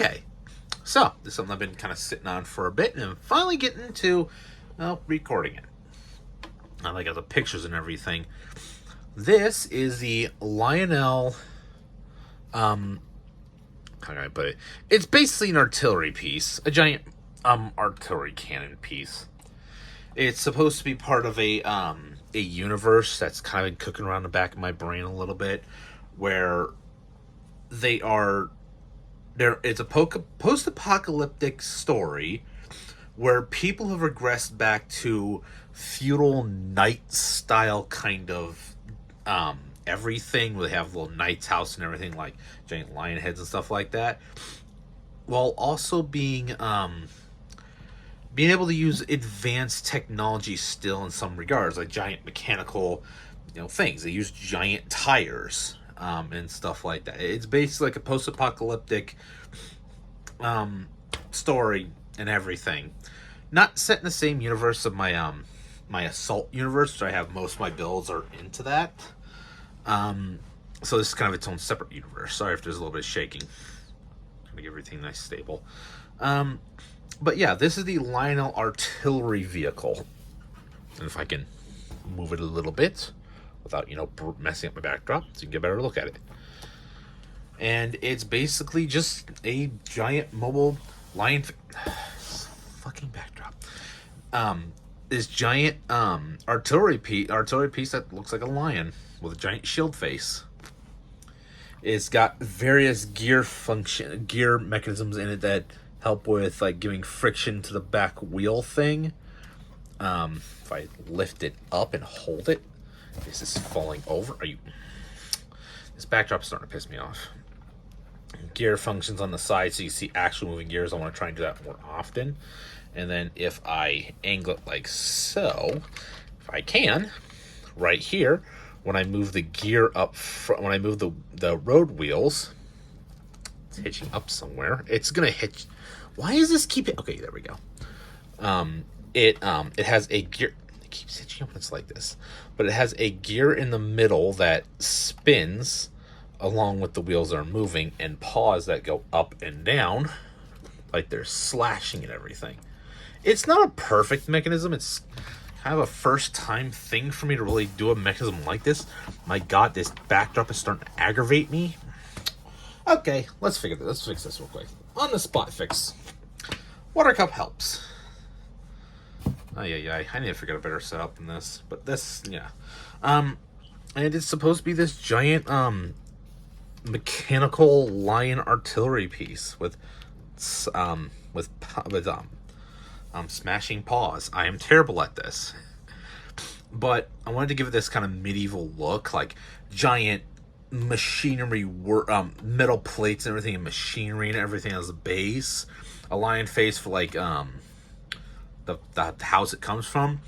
Okay, so this is something I've been kind of sitting on for a bit, and I'm finally getting into recording it. I got the pictures and everything. This is the Lionel. How can I put it? It's basically an artillery piece, a giant artillery cannon piece. It's supposed to be part of a universe that's kind of been cooking around the back of my brain a little bit, where they are there. It's a post-apocalyptic story where people have regressed back to feudal knight style kind of everything, where they have little knight's house and everything, like giant lion heads and stuff like that, while also being able to use advanced technology still in some regards, like giant mechanical, things. They use giant tires and stuff like that. It's basically like a post-apocalyptic story and everything. Not set in the same universe of my my assault universe, which I have most of my builds are into that. So this is kind of its own separate universe. Sorry if there's a little bit of shaking. Trying to get everything nice stable. But yeah, this is the Lionel artillery vehicle. And if I can move it a little bit without, messing up my backdrop, so you can get a better look at it. And it's basically just a giant mobile lion fucking backdrop. This giant artillery piece that looks like a lion with a giant shield face. It's got various gear mechanisms in it that help with like giving friction to the back wheel thing. If I lift it up and hold it, this is falling over. This backdrop is starting to piss me off. Gear functions on the side, so you see actual moving gears. I want to try and do that more often. And then if I angle it like so, if I can, right here, when I move the gear up front, when I move the road wheels, it's hitching up somewhere. It's gonna hitch. Why is this keep it? Okay, there we go. It has a gear. It keeps hitching up when it's like this, but it has a gear in the middle that spins along with the wheels that are moving, and paws that go up and down, like they're slashing and everything. It's not a perfect mechanism. It's kind of a first time thing for me to really do a mechanism like this. My God, this backdrop is starting to aggravate me. Okay, let's fix this real quick. On the spot fix. Water cup helps. I need to figure out a better setup than this. But this, yeah. And it's supposed to be this giant mechanical lion artillery piece with smashing paws. I am terrible at this, but I wanted to give it this kind of medieval look, like giant machinery, metal plates and everything, and machinery and everything as a base. A lion face for like the house it comes from.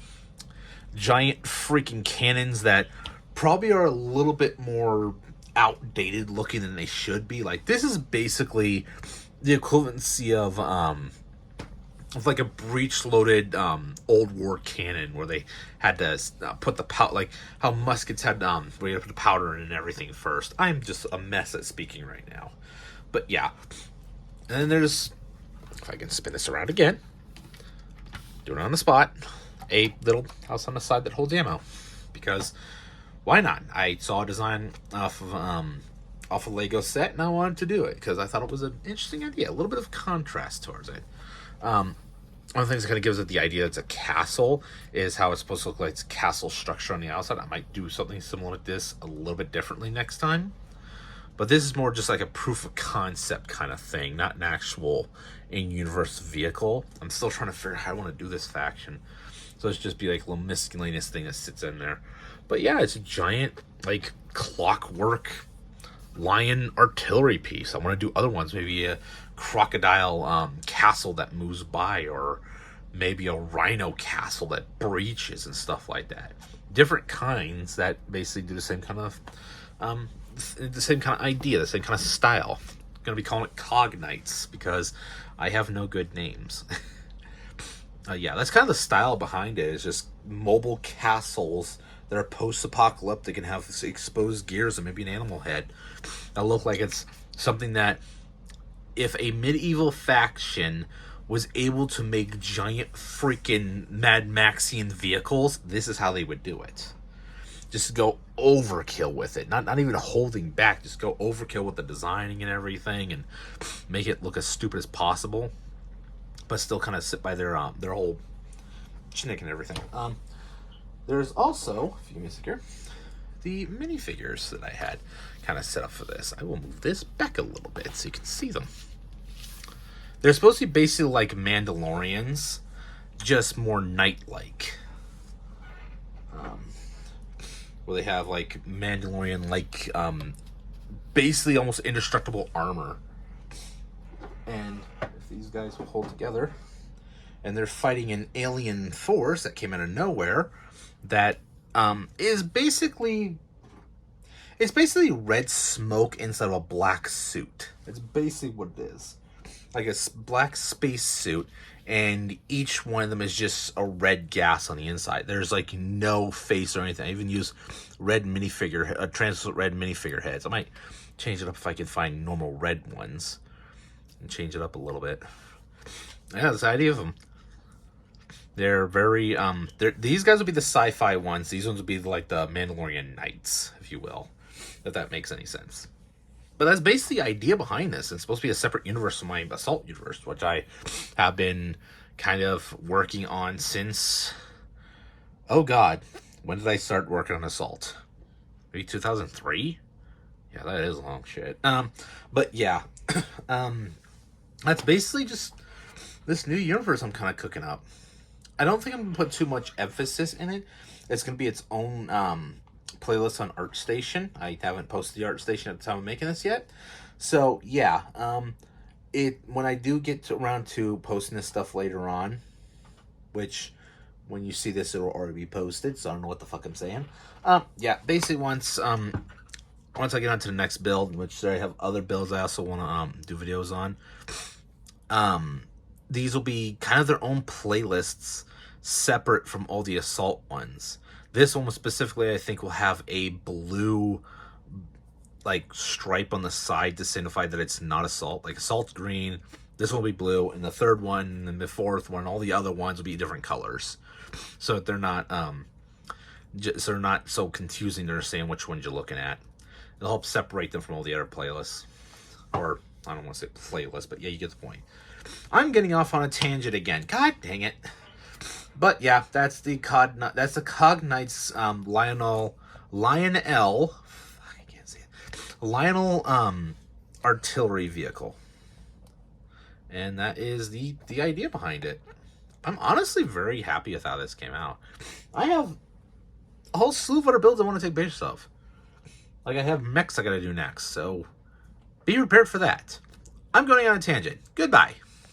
Giant freaking cannons that probably are a little bit more outdated looking than they should be. Like, this is basically the equivalency of like a breech-loaded old war cannon, where they had to put the powder, like how muskets had where you had to put the powder in and everything first. I'm just a mess at speaking right now, but yeah. And then there's, if I can spin this around again, doing it on the spot, a little house on the side that holds ammo, because why not? I saw a design off of Lego set, and I wanted to do it because I thought it was an interesting idea, a little bit of contrast towards it. One of the things that kind of gives it the idea it's a castle is how it's supposed to look like it's a castle structure on the outside. I might do something similar to this a little bit differently next time. But this is more just like a proof of concept kind of thing, not an actual in-universe vehicle. I'm still trying to figure out how I want to do this faction. So it's just be like a little miscellaneous thing that sits in there. But yeah, it's a giant, like, clockwork lion artillery piece. I want to do other ones, maybe a crocodile castle that moves by, or maybe a rhino castle that breaches and stuff like that. Different kinds that basically do the same kind of idea, the same kind of style. I'm gonna be calling it cogknights because I have no good names. Yeah, that's kind of the style behind it. Is just mobile castles that are post-apocalyptic and have, say, exposed gears and maybe an animal head that look like it's something that, if a medieval faction was able to make giant freaking Mad Maxian vehicles, this is how they would do it. Just go overkill with it. Not even holding back. Just go overkill with the designing and everything, and make it look as stupid as possible, but still kind of sit by their whole schnick and everything. There's also, if you give me a second here, the minifigures that I had kind of set up for this. I will move this back a little bit so you can see them. They're supposed to be basically like Mandalorians, just more knight-like. Where they have like Mandalorian, like basically almost indestructible armor. And if these guys will hold together, and they're fighting an alien force that came out of nowhere, that is basically, it's basically red smoke inside of a black suit. It's basically what it is. Like a black space suit, and each one of them is just a red gas on the inside. There's like no face or anything. I even use red minifigure, translucent red minifigure heads. I might change it up if I can find normal red ones and change it up a little bit. Yeah, that's the idea of them. They're very these guys will be the sci-fi ones. These ones will be like the Mandalorian Knights, if you will, if that makes any sense. But that's basically the idea behind this. It's supposed to be a separate universe from my Assault universe, which I have been kind of working on since, oh god, when did I start working on Assault? Maybe 2003? Yeah, that is long shit. But yeah, that's basically just this new universe I'm kind of cooking up. I don't think I'm going to put too much emphasis in it. It's going to be its own playlist on ArtStation. I haven't posted the ArtStation at the time of making this yet. So, yeah. When I do get around to posting this stuff later on, which when you see this, it'll already be posted, so I don't know what the fuck I'm saying. Yeah, basically once I get on to the next build, which I have other builds I also want to do videos on, these will be kind of their own playlists separate from all the Assault ones. This one specifically, I think, will have a blue like stripe on the side to signify that it's not Assault. Like Assault's green, this one will be blue, and the third one and the fourth one, all the other ones will be different colors, so that they're not so they're not so confusing to understand which ones you're looking at. It'll help separate them from all the other playlists, or I don't want to say playlist, but yeah, you get the point. I'm getting off on a tangent again. God dang it. But yeah, that's the cogknights Lionel I can't say it. Lionel artillery vehicle. And that is the idea behind it. I'm honestly very happy with how this came out. I have a whole slew of other builds I want to take pictures of. Like I have mechs I gotta do next, so be prepared for that. I'm going on a tangent. Goodbye.